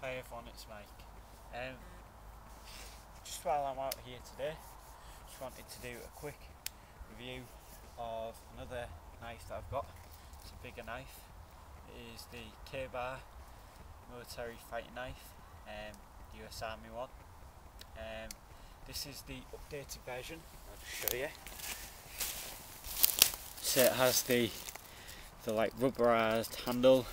Hi everyone, it's Mike. Just while I'm out here today, just wanted to do a quick review of another knife that I've got. It's a bigger knife. It is the K-Bar military fighting knife, US Army one. This is the updated version. I'll just show you. So it has the like rubberized handle,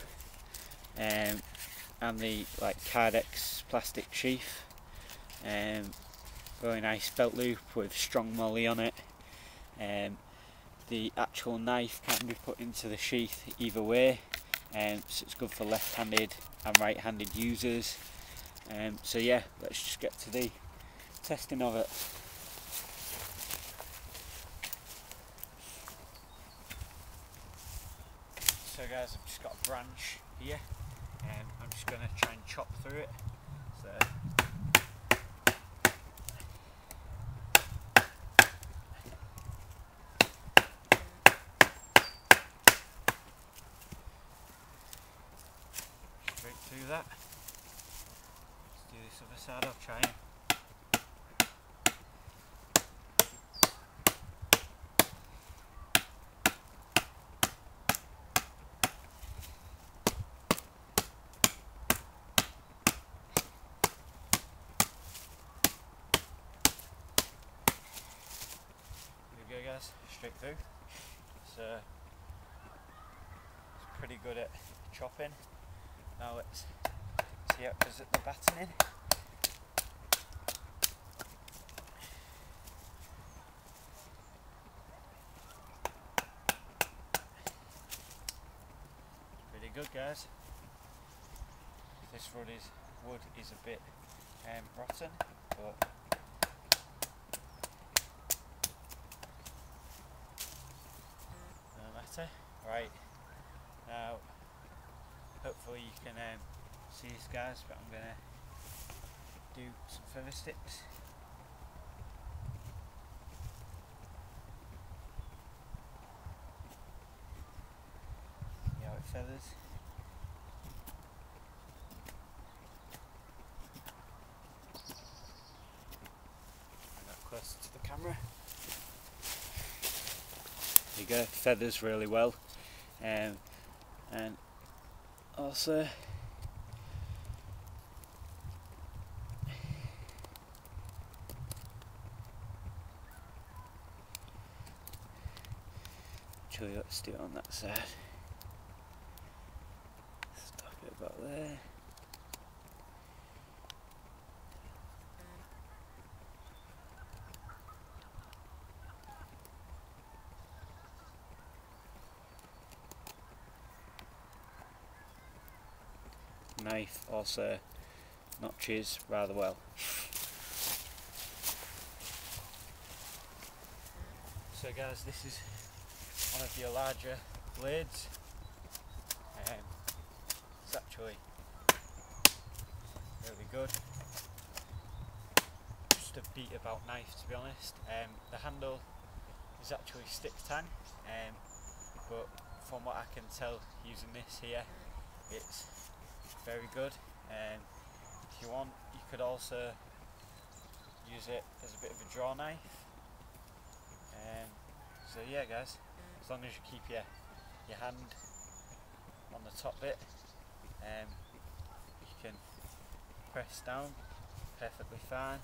and the like Cardex plastic sheath. Really nice belt loop with strong molly on it. The actual knife can be put into the sheath either way, so it's good for left-handed and right-handed users. So yeah, let's just get to the testing of it. So guys, I've just got a branch here, and I'm just going to try and chop through it. So straight through that. Let's do this other side. I'll try and there we go guys, straight through. So it's pretty good at chopping. Now let's see how it does at the battening. Pretty good guys. This wood is a bit rotten, but no matter. Right, now hopefully you can see this guys, but I'm going to do some feather sticks. See how it feathers. Bring that closer to the camera. There you go, feathers really well, and also actually let's do it on that side. Stop it about there. Knife also notches rather well. So guys, this is one of your larger blades. It's actually really good. Just a beat about knife, to be honest. The handle is actually stick tang, but from what I can tell using this here, it's very good. If you want, you could also use it as a bit of a draw knife. So yeah guys, as long as you keep your hand on the top bit, you can press down perfectly fine.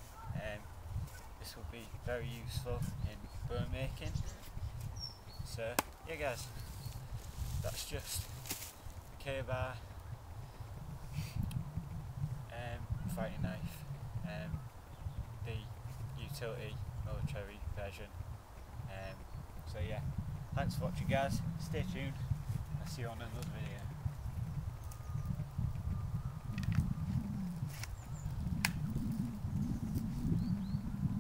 This will be very useful in burn making. So yeah guys, that's just the K-Bar fighting knife, the utility military version. So yeah, thanks for watching guys, stay tuned, I'll see you on another video.